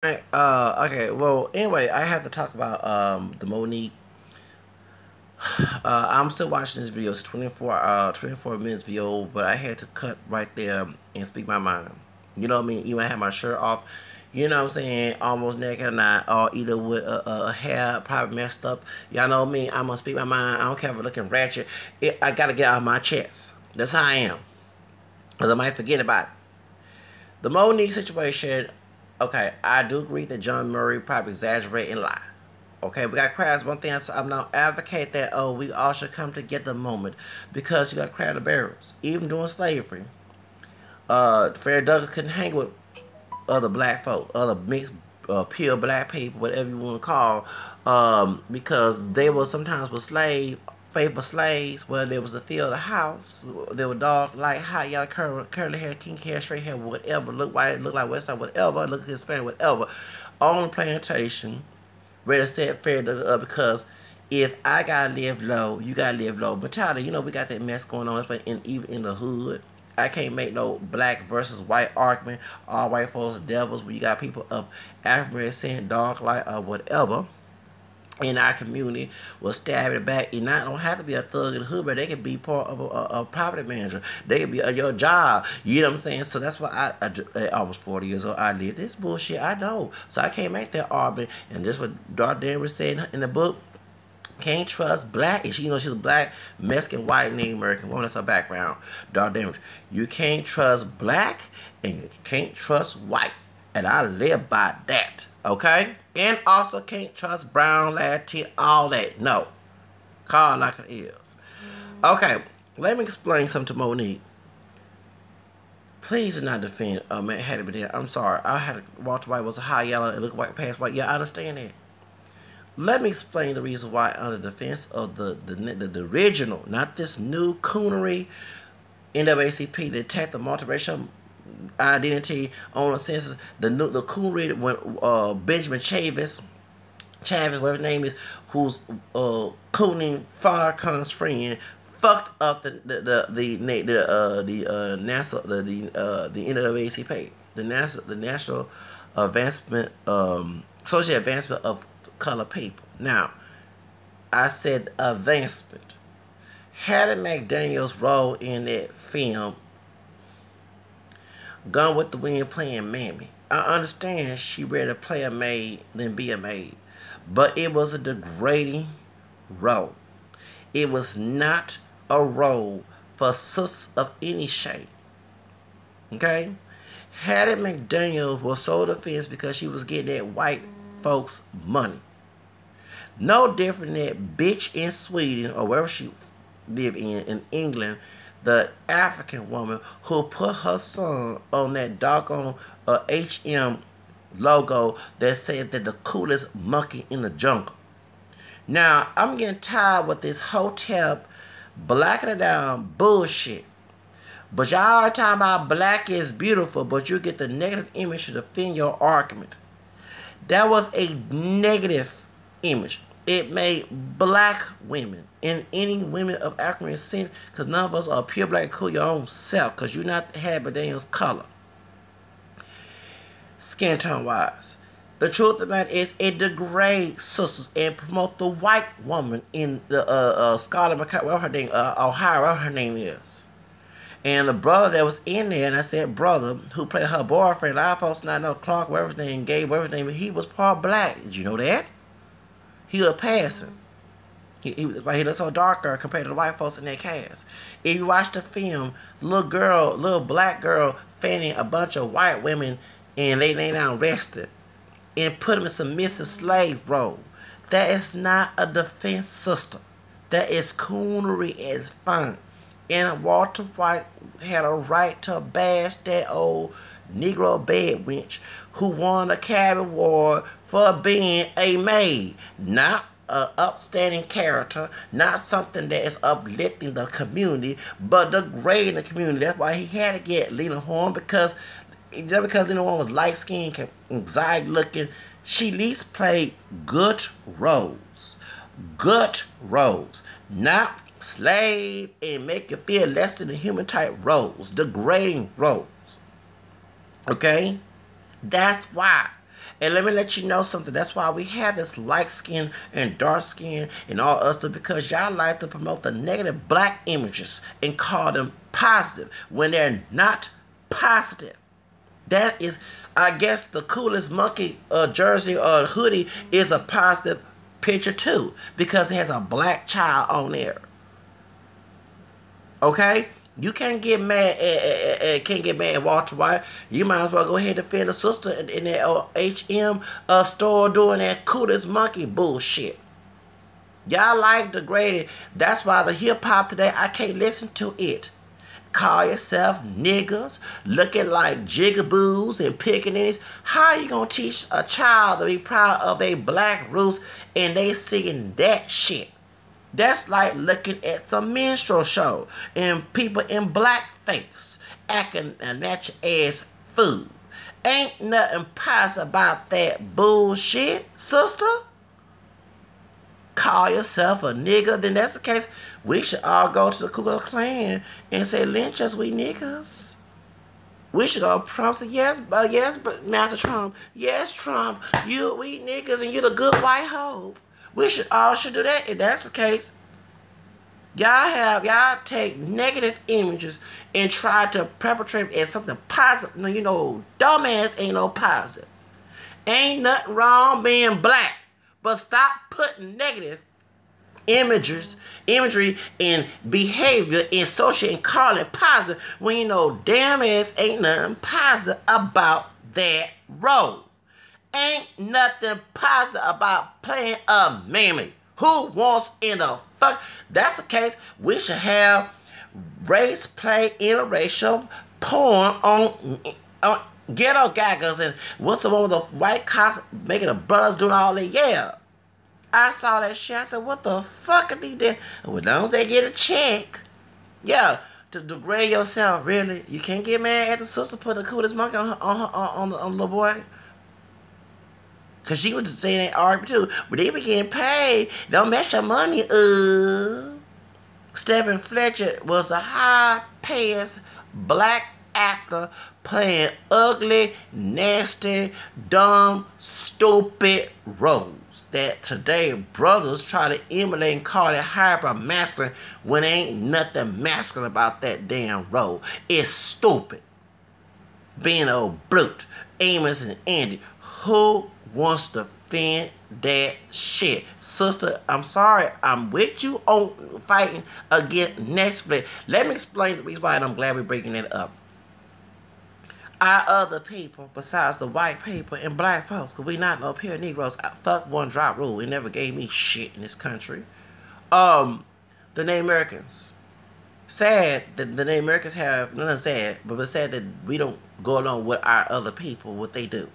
Okay, well, anyway, I have to talk about the Monique. I'm still watching this video. It's 24 minutes video, but I had to cut right there and speak my mind. You know what I mean? Even I had my shirt off, you know what I'm saying, almost naked, and or either with hair probably messed up. Y'all know me, I'm gonna speak my mind. I don't care if I'm looking ratchet. I gotta get out of my chest. That's how I am. Because I might forget about it. The Monique situation, okay, I do agree that John Murray probably exaggerated and lie. Okay, we got crabs. One thing I'm not advocate that we all should come together moment because you got crab the barrels. Even during slavery, Fair Douglas couldn't hang with other black folk, other mixed pure black people, whatever you want to call, because they were sometimes with faithful slaves, whether they was the field of the house, they were dark, light, hot, yellow, curly hair, kinky hair, straight hair, whatever, look white, look like West Side, whatever, look Hispanic, whatever, on the plantation, ready to set fair up because if I gotta live low, you gotta live low. But Tyler, you know we got that mess going on even in the hood. I can't make no black versus white argument. All white folks are devils. When you got people of African descent, dark light, or whatever in our community will stab it back. And not don't have to be a thug in the hood, but they can be part of a property manager. They can be your job. You know what I'm saying? So that's why I almost 40 years old. I live this bullshit. I know. So I can't make that argument. And this what Darden was saying in the book. Can't trust black. And she, you know, she's a black, Mexican, white, Native American woman. That's her background. Darden, you can't trust black and you can't trust white. And I live by that. Okay? And also can't trust brown, Latin, all that. No. Call it like it is. Okay. Let me explain something to Monique. Please do not defend Hattie McDaniel. I'm sorry. I had to Walter White was a high yellow and look white past white. Yeah, I understand that. Let me explain the reason why under defense of the original, not this new coonery NAACP that attacked the multiracial identity on a census. The coonery when Benjamin Chavis, whatever his name is, who's Cooning Farrakhan's friend, fucked up the NASA the NAACP, the National Advancement Social Advancement of Color People. Now, I said advancement. Hattie McDaniel's role in that film, Gone with the Wind, playing Mammy. I understand she rather play a maid than be a maid, but it was a degrading role. It was not a role for sisters of any shape. Okay? Hattie McDaniel was so defensive because she was getting that white folks' money. No different than that bitch in Sweden or wherever she lived in England, the African woman who put her son on that doggone HM logo that said that the coolest monkey in the jungle. Now, I'm getting tired with this hotel blacking it down bullshit. But y'all are talking about black is beautiful, but you get the negative image to defend your argument. That was a negative image. It made black women and any women of African descent, because none of us are pure black, cool your own self, because you're not Hattie McDaniel's color. Skin tone wise. The truth of the matter is it degrades sisters and promote the white woman in the Scarlett McCarthy, whatever her name, Ohio, whatever her name is. And the brother that was in there, and I said brother, who played her boyfriend, I folks not know Clark, whatever his name, Gabe, whatever his name, he was part black. Did you know that? He was passing. He looked so darker compared to the white folks in that cast. If you watch the film, little black girl fanning a bunch of white women and they lay down rested and put them in submissive slave role. That is not a defense system. That is coonery as fun. And Walter White had a right to bash that old Negro bed wench who won a Academy Award for being a maid, not an upstanding character, not something that is uplifting the community, but degrading the community. That's why he had to get Lena Horne, because Lena Horne was light-skinned, anxiety-looking. She at least played good roles. Good roles. Not slave and make you feel less than a human type roles. Degrading roles. Okay? That's why. And let me let you know something. That's why we have this light skin and dark skin and all other stuff, because y'all like to promote the negative black images and call them positive when they're not positive. That is, I guess, the coolest monkey jersey or hoodie is a positive picture too, because it has a black child on there. Okay? You can't get mad at Walter White. You might as well go ahead and defend a sister in that HM store doing that coolest monkey bullshit. Y'all like degraded. That's why the hip hop today, I can't listen to it. Call yourself niggas, looking like jigaboos and pickaninnies. How you gonna teach a child to be proud of their black roots and they singing that shit? That's like looking at some minstrel show and people in blackface acting at your ass food. Ain't nothing positive about that bullshit, sister. Call yourself a nigga, then that's the case. We should all go to the Ku Klux Klan and say, lynch us, we niggas. We should go Trump say, yes, but Master Trump, yes, Trump, we niggas and you the good white hope. We should do that. If that's the case, y'all take negative images and try to perpetrate as something positive. No, you know, dumbass ain't no positive. Ain't nothing wrong being black, but stop putting negative imagery and behavior and social and call it positive when you know damn ass ain't nothing positive about that role. Ain't nothing positive about playing a mammy. Who wants in the fuck? That's the case. We should have race play interracial porn on ghetto gaggers and what's the one with the white cops making a buzz doing all that? Yeah. I saw that shit. I said, what the fuck are they doing? Well, as long as they get a check. Yeah. To degrade yourself, really. You can't get mad at the sister put the coolest monkey on the little boy. Because she was saying that argument too. But they be getting paid. Don't mess your money up. Stephen Fletcher was a high-paying black actor playing ugly, nasty, dumb, stupid roles that today brothers try to emulate and call it hyper-masculine when ain't nothing masculine about that damn role. It's stupid. Being a brute. Amos and Andy. Who wants to defend that shit? Sister, I'm sorry. I'm with you on fighting against Netflix. Let me explain the reason why, and I'm glad we're breaking it up. Our other people, besides the white people and black folks, because we not no pure Negroes, fuck one drop rule. It never gave me shit in this country. The Native Americans. Sad that the Native Americans have, nothing sad, but it's sad that we don't go along with our other people, what they do.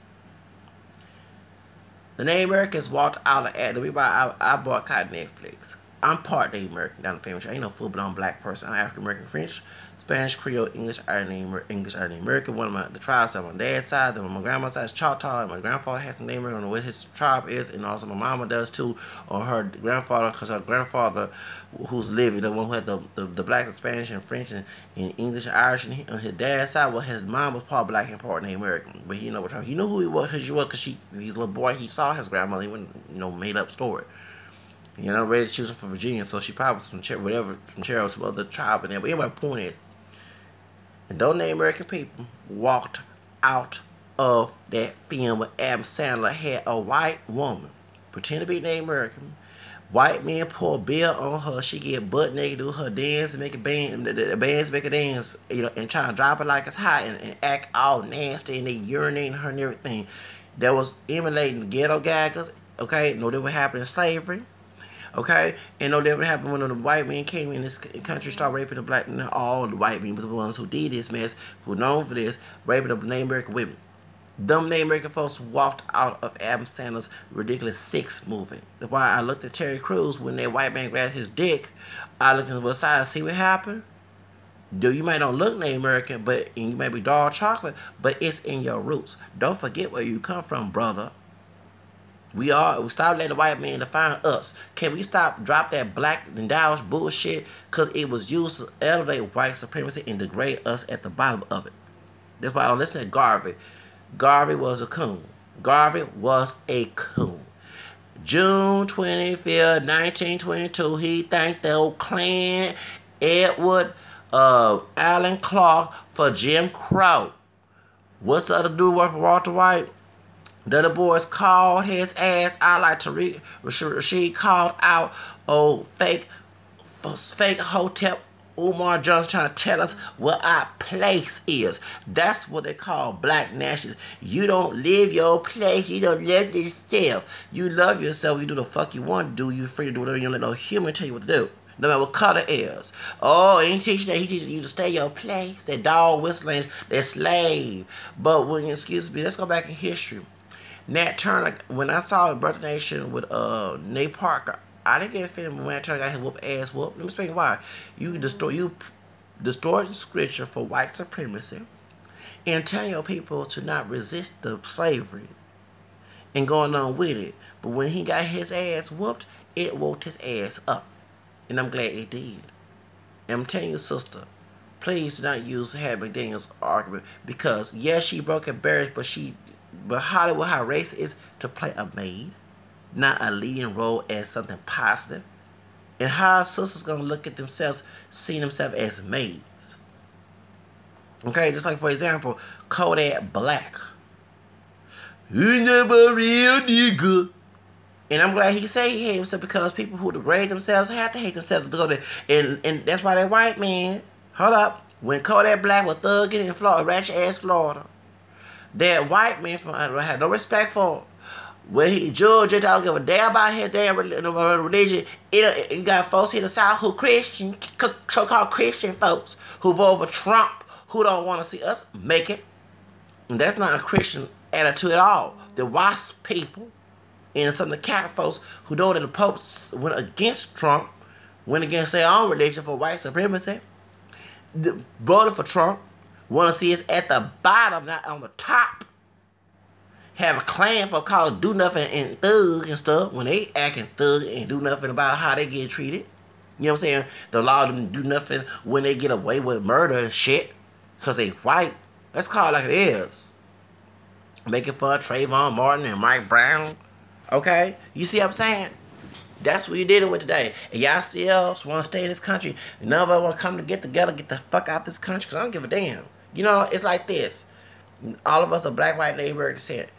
The Native Americans walked out of the reason why I boycott Netflix. I'm part Native American down the family tree. I ain't no full-blown black person. I'm African American, French, Spanish, Creole, English, English, Native American. One of the tribes on my dad's side, then on my grandma's side is Choctaw. And my grandfather has some Native American. I don't know what his tribe is, and also my mama does too, or her grandfather, because her grandfather, who's living, the one who had the black and Spanish and French and English and Irish, and on his dad's side, well, his mom was part black and part Native American. But he know what tribe. He knew who he was because he's a little boy. He saw his grandmother. He wouldn't, made up story. You know, ready she was from Virginia, so she probably was from Cherokee, some other tribe in there. But anyway, my point is, and those Native American people walked out of that film where Adam Sandler had a white woman pretend to be Native American. White men pour a bill on her. She get butt naked, do her dance, and make a band. The bands make a dance, and try to drop it like it's hot and act all nasty, and they urinating her and everything. That was emulating ghetto gaggers. Okay, no, that would happen in slavery. Okay, and no, that would happen when the white men came in this country, started raping the black men. All the white men, but the ones who did this mess, who known for this, raping the Native American women. Them Native American folks walked out of Adam Sandler's ridiculous 6 movie. That's why I looked at Terry Crews when that white man grabbed his dick. I looked on the side and see what happened. You might not look Native American, but and you might be dark chocolate, but it's in your roots. Don't forget where you come from, brother. We stop letting the white man define us. Can we drop that black and Dow's bullshit? Because it was used to elevate white supremacy and degrade us at the bottom of it. That's why I don't listen to Garvey. Garvey was a coon. Garvey was a coon. June 25th, 1922, he thanked the old Clan Edward Allen Clark for Jim Crow. What's the other dude work for Walter White? The other boys called his ass out like Tariq Rashid called out old fake hotel Umar Johnson trying to tell us what our place is. That's what they call black nationalists. You don't live your place. You don't live yourself. You love yourself. You do the fuck you want to do. You free to do whatever. You don't let no human tell you what to do. No matter what color is. Oh, he teaches that. He teaches you to stay your place. That dog whistling, that slave. But when, excuse me, let's go back in history. Nat Turner, when I saw Birth of the Nation with Nate Parker, I didn't get a feeling when Nat Turner got his whoop ass whooped. Let me explain why. You distort scripture for white supremacy and telling your people to not resist the slavery and going on with it. But when he got his ass whooped, it woke his ass up. And I'm glad it did. And I'm telling you, sister, please do not use Hattie McDaniel's argument because, yes, she broke her barriers, but Hollywood, how racist is to play a maid, not a leading role as something positive. And how sisters gonna look at themselves, seeing themselves as maids. Okay, just like for example, Kodak Black. You never real nigga. And I'm glad he said he hated himself because people who degrade themselves have to hate themselves to go there. And that's why that white man, hold up, when Kodak Black was thugging in Florida, ratchet ass Florida, that white man had no respect for him. When he judged it, I don't give a damn about his damn religion. You got folks here in the South who Christian, so-called Christian folks, who vote for Trump, who don't want to see us make it. And that's not a Christian attitude at all. The WASP people and some of the Catholic folks who know that the Pope went against Trump, went against their own religion for white supremacy, voted for Trump, want to see us at the bottom, not on the top. Have a claim for called do nothing and thug and stuff when they acting thug and do nothing about how they get treated. You know what I'm saying? The law doesn't do nothing when they get away with murder and shit because they white. Let's call it like it is. Making fun of Trayvon Martin and Mike Brown. Okay? You see what I'm saying? That's what you're dealing with today. And y'all still want to stay in this country. None of us want to come to get together, get the fuck out this country because I don't give a damn. You know, it's like this. All of us are black, white, neighborhood descent.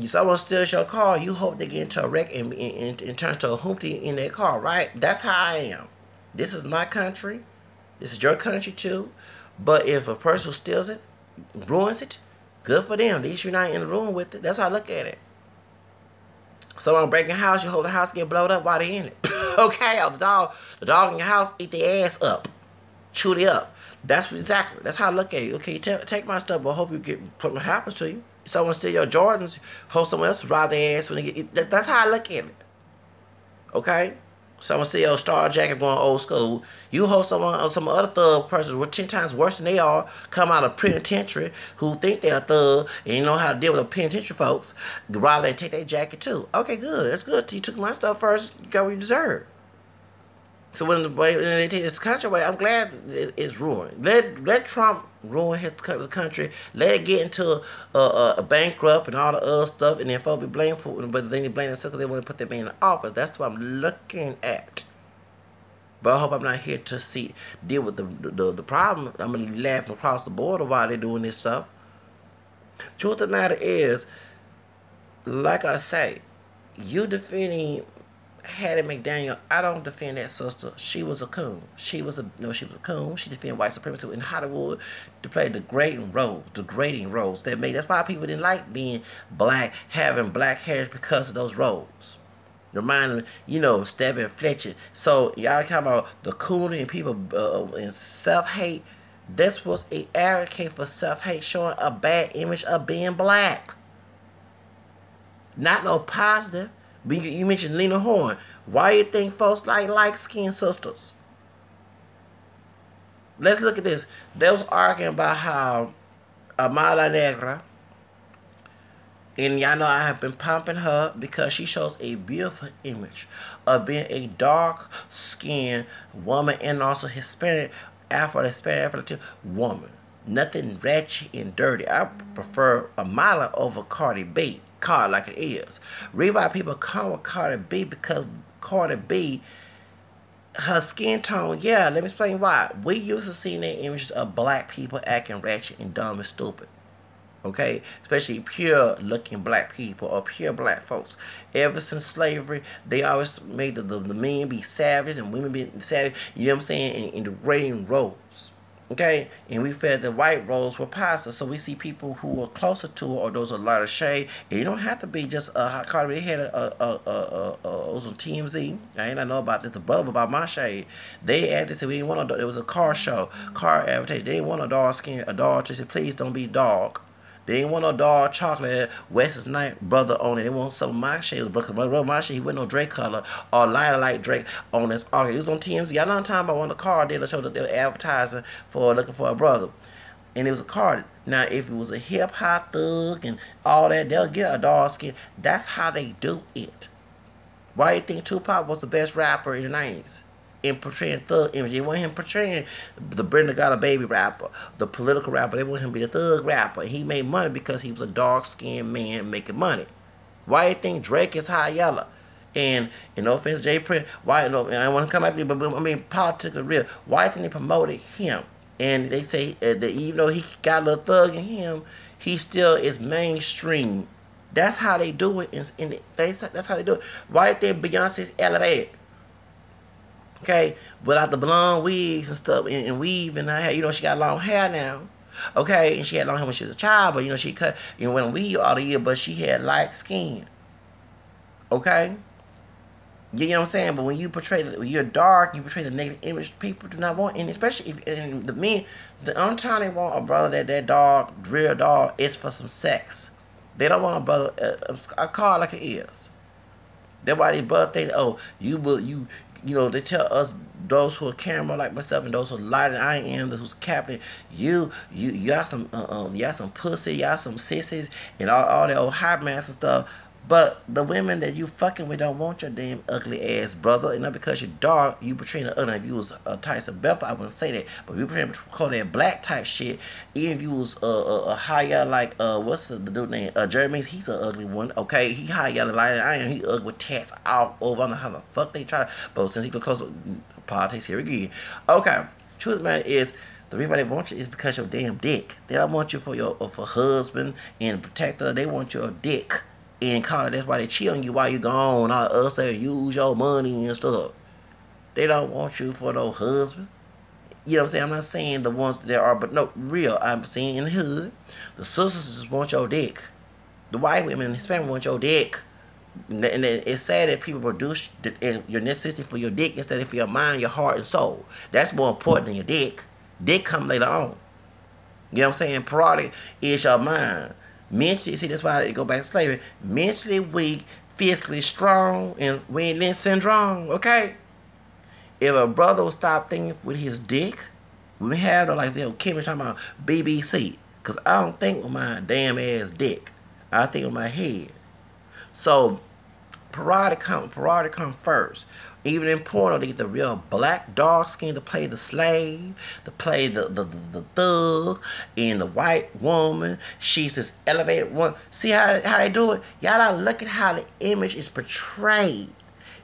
Someone steals your car, you hope they get into a wreck and turn to a hoopty in their car, right? That's how I am. This is my country. This is your country too. But if a person steals it, ruins it, good for them. At least you're not in the room with it. That's how I look at it. Someone breaking a house, you hope the house get blown up while they're in it. Okay, or the dog in your house eat their ass up, chew it up. That's how I look at it. Okay, take my stuff, but I hope you get something happens to you. Someone steal your Jordans, hope someone else rob their ass when they get. That's how I look at it. Okay, someone steal your Star Jacket going old school. You hope someone or some other thug person with 10 times worse than they are come out of penitentiary who think they're a thug and you know how to deal with the penitentiary folks. Rather than take their jacket too. Okay, good. That's good. You took my stuff first. You got what you deserve. So when they take this country away, I'm glad it's ruined. Let Trump ruin his country. Let it get into a bankrupt and all the other stuff, and then folks be blamed for it. But then they blame themselves because they want to put their man in office. That's what I'm looking at. But I hope I'm not here to deal with the problem. I'm gonna be laughing across the border while they're doing this stuff. Truth of the matter is, like I say, you defending Hattie McDaniel, I don't defend that sister. She was a coon. She was a coon. She defended white supremacy in Hollywood to play degrading roles that made. That's why people didn't like being black, having black hair because of those roles. Reminding, stabbing Fletcher. So y'all talking about the coon and people and self-hate. This was an advocate for self-hate, showing a bad image of being black. Not no positive. You mentioned Lena Horne. Why you think folks like light-skinned sisters? Let's look at this. They was arguing about how Amala Negra, and y'all know I have been pumping her because she shows a beautiful image of being a dark-skinned woman and also Hispanic, Afro-Latino woman. Nothing ratchet and dirty. I prefer a Mala over Cardi B. Card like it is. Reason why people come with Cardi B because Cardi B, her skin tone, yeah, let me explain why. We used to see the images of black people acting ratchet and dumb and stupid. Okay, especially pure looking black people or pure black folks. Ever since slavery, they always made the men be savage and women be savage, you know what I'm saying, in degrading roles. Okay, and we felt the white roles were positive, so we see people who are closer to it or those are lighter shade. And you don't have to be just a hot color. They had was on TMZ. I ain't know about this, a bubble about my shade. They added, said we didn't want it was a car show, car advertising. They didn't want a dark skin, a dog. They said please don't be dark. They didn't want no dark chocolate West's Night brother on it. They want some of my shade. Brother my shade, he went no Drake color or lighter like Drake on this artist. He was on TMZ. Y'all know time about one of the car dealers showed that they were advertising for looking for a brother. And it was a card. Now, if it was a hip hop thug and all that, they'll get a dark skin. That's how they do it. Why do you think Tupac was the best rapper in the 90s? In portraying thug image. They want him portraying the Brenda Got a Baby rapper, the political rapper. They want him to be the thug rapper. He made money because he was a dark-skinned man making money. Why do you think Drake is high yellow? And no offense, Jay Prince, why, no, I don't want to come after you, but I mean, politics are real. Why do you think they promoted him? And they say that even though he got a little thug in him, he still is mainstream. That's how they do it. That's how they do it. Why do you think Beyonce's elevated? Okay, without the blonde wigs and stuff and weave and her hair, you know, she got long hair now. Okay, and she had long hair when she was a child, but you know, she cut, you know, went weave all the year, but she had light skin. Okay? You know what I'm saying? But when you portray, when you're dark, you portray the negative image people do not want, and especially if and the men, the only time they want a brother that dark, real dark, is for some sex. They don't want a brother, a car like it is. That's why these brothers think, oh, you know, they tell us, those who are camera like myself and those who are lighter than I am, who's captain, you got some pussy, y'all some sissies, and all that old hot mass and stuff. But the women that you fucking with don't want your damn ugly ass brother. And not because you're dark, you portraying the other. If you was a Tyson Belfort, I wouldn't say that. But if you portraying that black type shit, even if you was a higher like what's the dude name? Jeremy, he's an ugly one. Okay, he higher lighter than I am. He ugly with tats all over. I don't know how the fuck they try to. But since he got close to politics, here again. Okay, truth of the matter is, the reason why they want you is because your damn dick. They don't want you for your for husband and protector. They want your dick. And kind of that's why they cheat on you while you gone. All us say use your money and stuff. They don't want you for no husband. You know what I'm saying? I'm not saying the ones that are, but no, real. I'm saying in the hood, the sisters just want your dick. The white women and Hispanic want your dick. And it's sad that people produce your necessity for your dick instead of for your mind, your heart, and soul. That's more important than your dick. Dick come later on. You know what I'm saying? Priority is your mind. Mentally, see, that's why they go back to slavery. Mentally weak, physically strong, and we ain't in syndrome, okay? If a brother would stop thinking with his dick, we have the like Kim talking about BBC. Because I don't think with my damn ass dick. I think with my head. So, priority come first. Even in porno, they get the real black, dark skin to play the slave, to play the thug, and the white woman. She's this elevated one. See how they do it? Y'all don't look at how the image is portrayed.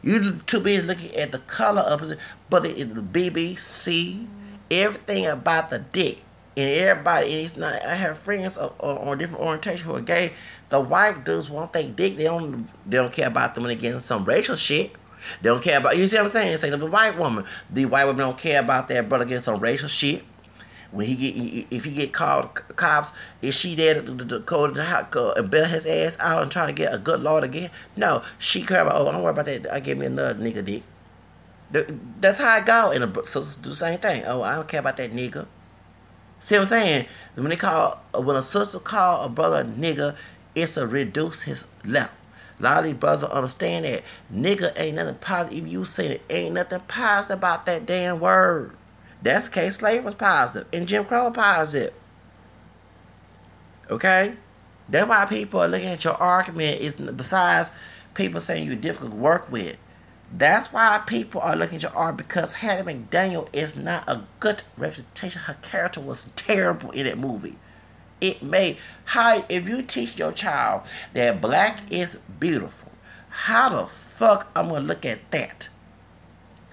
You too busy looking at the color of it, but the BBC, everything about the dick. And everybody, and it's not, I have friends on different orientation who are gay. The white dudes want their dick. They don't care about them when they get in some racial shit. They don't care about, you see what I'm saying? Say the white woman. The white woman don't care about their brother getting some racial shit. When if he get called cops, is she there to go to the house and bail his ass out and try to get a good Lord again? No, she care about, oh, don't worry about that. I give me another nigga dick. That's how I go. And the sisters do the same thing. Oh, I don't care about that nigga. See what I'm saying? When a sister call a brother a nigga, it's to reduce his level. A lot of these brothers don't understand that. Nigga ain't nothing positive. If you say it, ain't nothing positive about that damn word. That's the case. Slavery was positive. And Jim Crow was positive. Okay? That's why people are looking at your argument. Is besides people saying you're difficult to work with. That's why people are looking at your art, because Hattie McDaniel is not a good representation. Her character was terrible in that movie. It made how if you teach your child that black is beautiful, how the fuck I'm gonna look at that?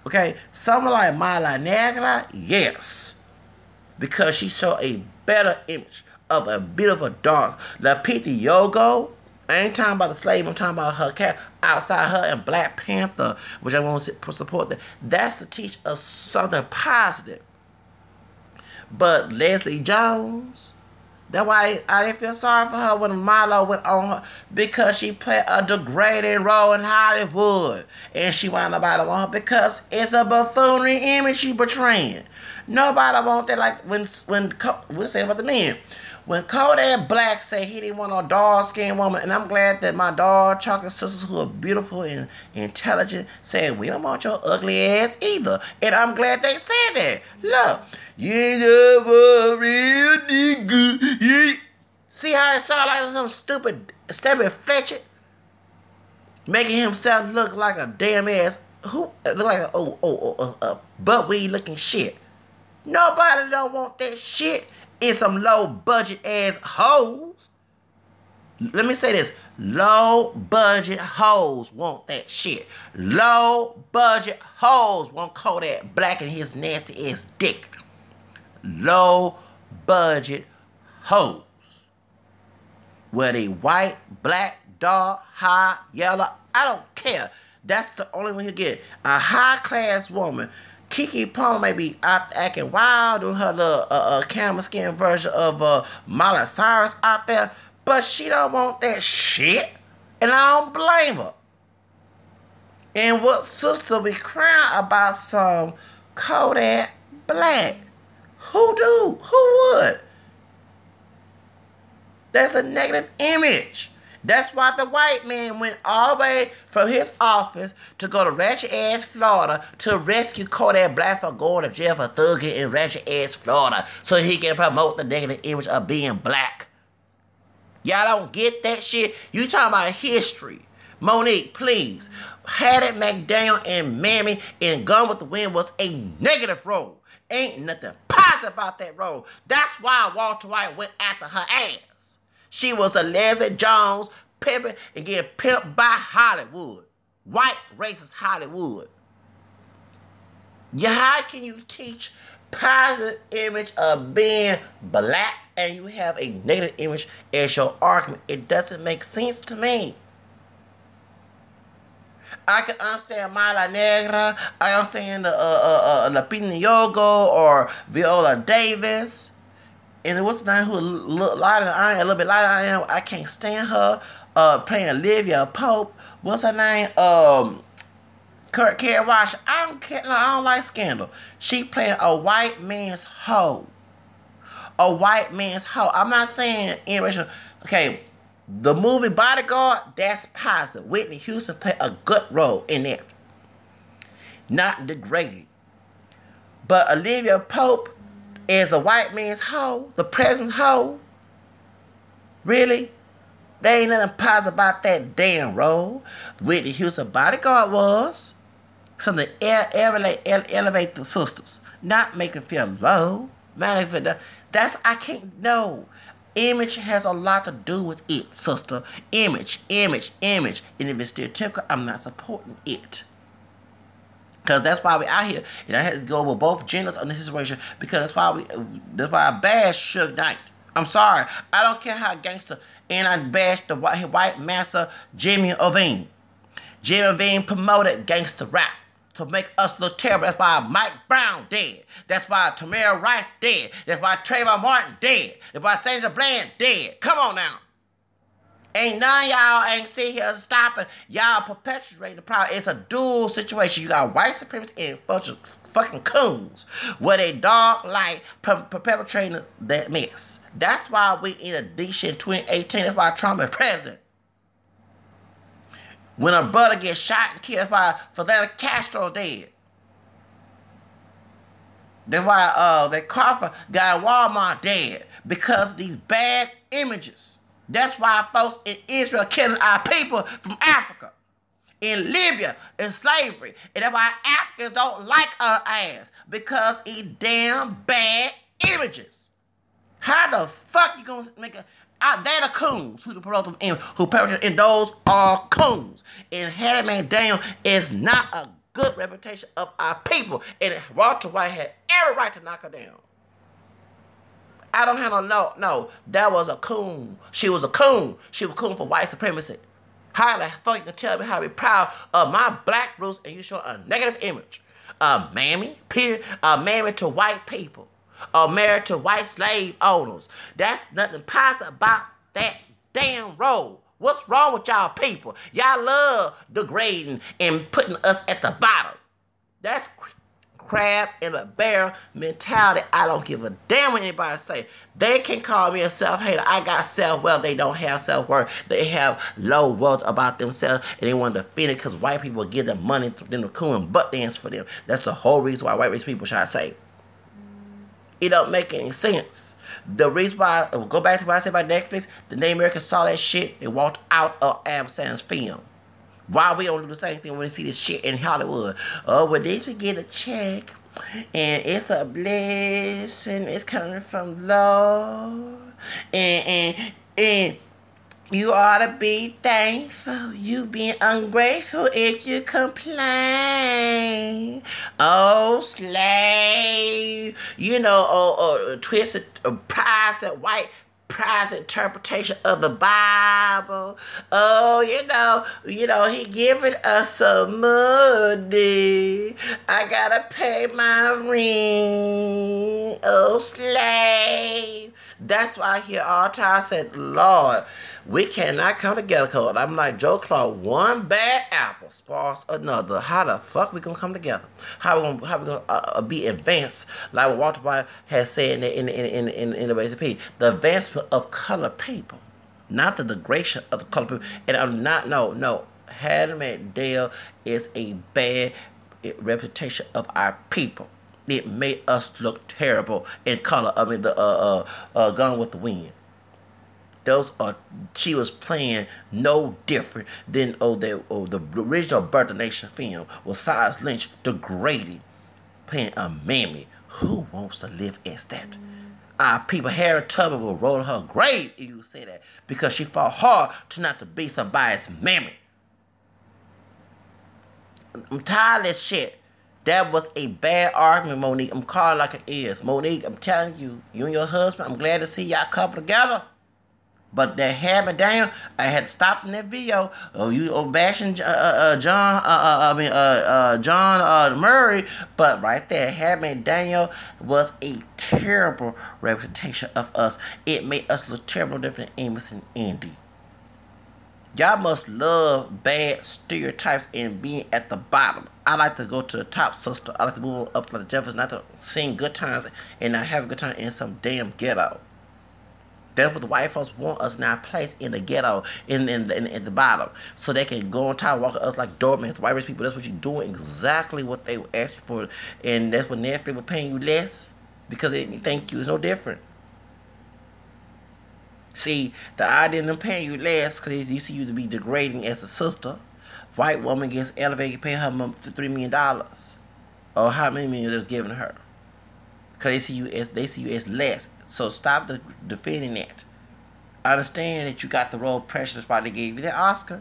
Okay, someone like Mala Negra, yes, because she showed a better image of a beautiful dog. Lupita Yogo, I ain't talking about the slave, I'm talking about her cat outside her and Black Panther, which I want to support that. That's to teach us something positive. But Leslie Jones, that's why I didn't feel sorry for her when Milo went on her, because she played a degrading role in Hollywood. And she wound up out of her because it's a buffoonery image she portraying. Nobody want that. Like when we'll say about the men. When Kodak Black said he didn't want a dark-skinned woman, and I'm glad that my dark chocolate sisters who are beautiful and intelligent said, we don't want your ugly ass either. And I'm glad they said that. Look, you ain't never real nigga. Yeah. See how it sounds like some stupid fetching? Making himself look like a damn ass, look like a butt-weed looking shit. Nobody don't want that shit. It's some low budget ass hoes. Let me say this. Low budget hoes want that shit. Low budget hoes want Kodak Black and his nasty ass dick. Low budget hoes. Whether they white, black, dark, high, yellow, I don't care. That's the only one you get. A high class woman. Keke Palmer may be out acting wild, doing her little camel skin version of Miley Cyrus out there, but she don't want that shit, and I don't blame her. And what sister be crying about some Kodak Black? Who do? Who would? That's a negative image. That's why the white man went all the way from his office to go to ratchet-ass Florida to rescue Kodak Black from going to jail for thugging in ratchet-ass Florida so he can promote the negative image of being black. Y'all don't get that shit? You talking about history. Monique, please. Hattie McDaniel and Mammy in Gone with the Wind was a negative role. Ain't nothing positive about that role. That's why Walter White went after her ass. She was a Leslie Jones pimping and getting pimped by Hollywood. White racist Hollywood. Yeah, how can you teach positive image of being black and you have a negative image as your argument? It doesn't make sense to me. I can understand Mala Negra. I understand Lupita Nyong'o or Viola Davis. And what's the name who look lighter than I am, a little bit lighter than I am? I can't stand her. Playing Olivia Pope. What's her name? Carrie Wash. I don't care. No, I don't like Scandal. She playing a white man's hoe. A white man's hoe. I'm not saying interracial. Okay, the movie Bodyguard, that's positive. Whitney Houston played a good role in that. Not degraded. But Olivia Pope is a white man's hoe, the present hoe. Really? There ain't nothing positive about that damn role. Whitney Houston Bodyguard was something to elevate the sisters, not make them feel low. That's I can't know. Image has a lot to do with it, sister. Image. And if it's stereotypical, I'm not supporting it. Because that's why we out here. And I had to go with both genders on this situation. Because that's why I bash Suge Knight. I'm sorry. I don't care how gangster. And I bashed the white master Jimmy Iovine. Jimmy Iovine promoted gangster rap to make us look terrible. That's why Mike Brown dead. That's why Tamir Rice dead. That's why Trayvon Martin dead. That's why Sandra Bland dead. Come on now. Ain't none of y'all ain't sitting here stopping. Y'all perpetuating the problem. It's a dual situation. You got white supremacists and fucking coons. Where they dark light perpetrating that mess. That's why we in a D-shit in 2018. That's why Trump is president. When a brother gets shot and killed, that's why Fidel Castro dead. That's why that Crawford guy at Walmart dead. Because of these bad images. That's why folks in Israel killing our people from Africa. in Libya in slavery. And that's why Africans don't like our ass, because it's damn bad images. How the fuck you gonna make a... they're the coons who promote them in, who perish, and those are coons. And Hattie McDaniel is not a good reputation of our people. And Walter White had every right to knock her down. I don't have no, that was a coon. She was a coon. She was a coon for white supremacy. How the fuck you can tell me how to be proud of my black roots and you show a negative image? A mammy, period, a mammy to white people. Or married to white slave owners. That's nothing positive about that damn role. What's wrong with y'all people? Y'all love degrading and putting us at the bottom. That's crab in a barrel mentality. I don't give a damn what anybody say. They can call me a self-hater. I got self-worth. They don't have self-worth. They have low worth about themselves, and they want to defend it because white people give them money for them to Coon butt dance for them. That's the whole reason why white rich people try to say it don't make any sense. The reason why, go back to what I said about Netflix, the Native Americans saw that shit and walked out of Adam Sandler's film. Why we don't do the same thing when we see this shit in Hollywood? Oh, well, they get a check, and it's a blessing. It's coming from Lord, and you ought to be thankful. You being ungrateful if you complain. Oh, slave. You know, twisted, prize that white prize interpretation of the Bible. Oh, you know, he giving us some money. I gotta pay my rent. Oh, slave. That's why I hear all the time I said, Lord, we cannot come together. Cause I'm like Joe Clark, one bad apple spoils another. How the fuck we gonna come together? How we gonna be advanced? Like what Walter White has said in the recipe, the advancement of color people, not the degradation of the color people. And I'm not Hattie McDaniel is a bad reputation of our people. It made us look terrible in color. I mean, the Gone with the Wind. She was playing no different than the original Birth of the Nation film with Cyrus Lynch degrading, playing a mammy. Who wants to live as that? Our people, Harriet Tubman will roll her grave if you say that, because she fought hard to not to be somebody's mammy. I'm tired of this shit. That was a bad argument, Monique. I'm calling like it is. Monique, I'm telling you, you and your husband, I'm glad to see y'all couple together. But that Hattie McDaniel, I had to stop in that video. Oh, you bashing Jawn Murrary. But right there, Hattie McDaniel was a terrible reputation of us. It made us look terrible different than Amos and Andy. Y'all must love bad stereotypes and being at the bottom. I like to go to the top, sister. I like to move up like the Jefferson, not to sing good times and not have a good time in some damn ghetto. That's what the white folks want us in our place, in the ghetto, in the bottom. So they can go on top, walk us like doormen. The white rich people, that's what you're doing, exactly what they were asking for. And that's what Netflix was paying you less, because they didn't think you was no different. See, the idea of them paying you less because they see you to be degrading as a sister. White woman gets elevated, paying her $3 million. Or how many million they was giving her. Because they see you as less. So stop defending that. I understand that you got the role Precious why they gave you that Oscar.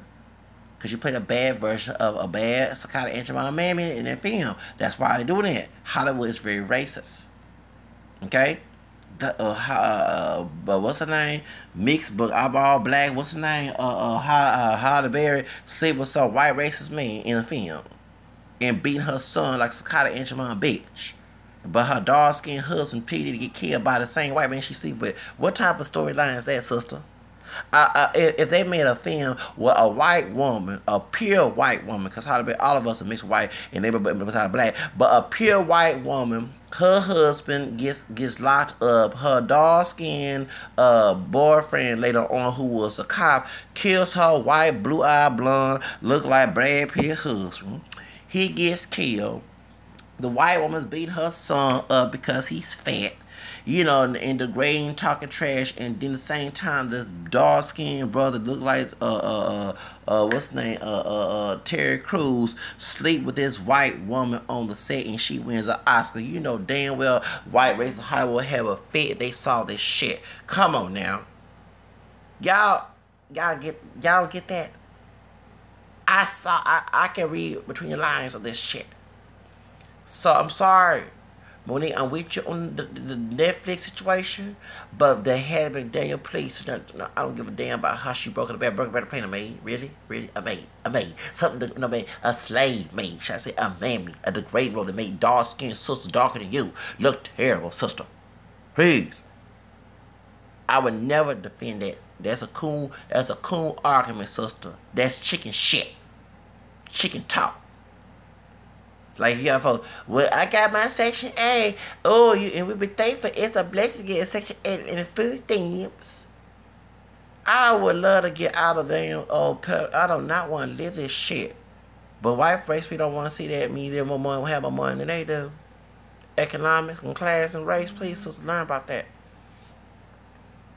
Because you played a bad version of a bad psychotic Aunt mammy in that film. That's why they're doing that. Hollywood is very racist. Okay? But what's her name? Mixed, but I'm all black. What's her name? Halle Berry sleep with some white racist man in a film. And beating her son like a psychotic Aunt bitch. But her dark-skinned husband Petey to get killed by the same white man she sleep with. What type of storyline is that, sister? If they made a film with a white woman, a pure white woman, because all of us are mixed white and they beside black, but a pure white woman, her husband gets locked up, her dark-skinned boyfriend later on, who was a cop, kills her white, blue-eyed, blonde, look like Brad Pitt husband. He gets killed. The white woman's beating her son up because he's fat. you know, and degrading, talking trash, and then at the same time, this dark skinned brother look like what's his name, Terry Crews, sleep with this white woman on the set, and she wins an Oscar. You know damn well white race in Hollywood have a fit. They saw this shit. Come on now, y'all get that? I can read between the lines of this shit. So I'm sorry, Monique, I'm with you on the Netflix situation, but the Hattie McDaniel, please, no, I don't give a damn about how she broke the plane. A maid, really, a maid, something to, no maid, a slave maid, should I say, a mammy, a degrading role that made dark skinned sister darker than you look terrible, sister. Please, I would never defend that. That's a coon argument, sister. That's chicken shit, chicken talk. Like, you have well, I got my Section A. Oh, and we be thankful. It's a blessing to get a Section A in the food stamps. I would love to get out of damn I do not want to live this shit. But white race, we don't want to see that. Me, they more money, have more money than they do. Economics and class and race, please, sister, learn about that.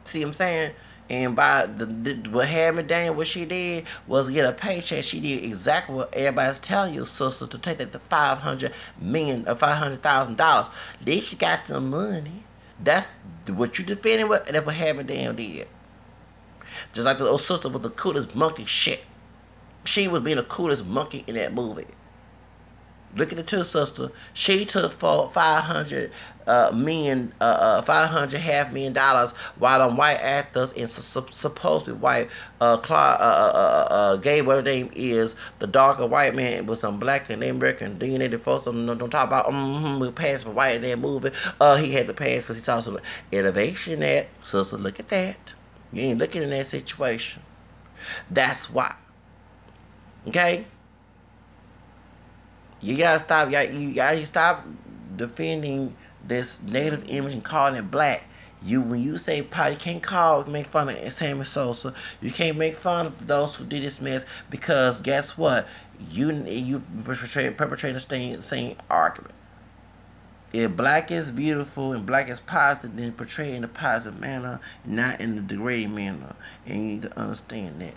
See what I'm saying? And by what Hattie McDaniel, what she did was get a paycheck. She did exactly what everybody's telling you, sister, to take that to $500,000. Then she got some money. That's what you defending with, and that's what Hattie McDaniel did. Just like the old sister with the coolest monkey shit. She was being the coolest monkey in that movie. Look at the two sister. She took for $500 million, $500,000 while them white actors and supposedly white gay, whatever their name is, the darker white man with some black and American DNA. The folks don't talk about we passed for white in that movie. He had to pass because he saw some innovation. That sister, look at that. You ain't looking in that situation. That's why. Okay. You gotta stop. You gotta stop defending this negative image and calling it black. When you say pie, you can't make fun of Sammy Sosa. You can't make fun of those who did this mess because guess what? You perpetrating the same argument. If black is beautiful and black is positive, then portray it in a positive manner, not in a degrading manner. And you need to understand that.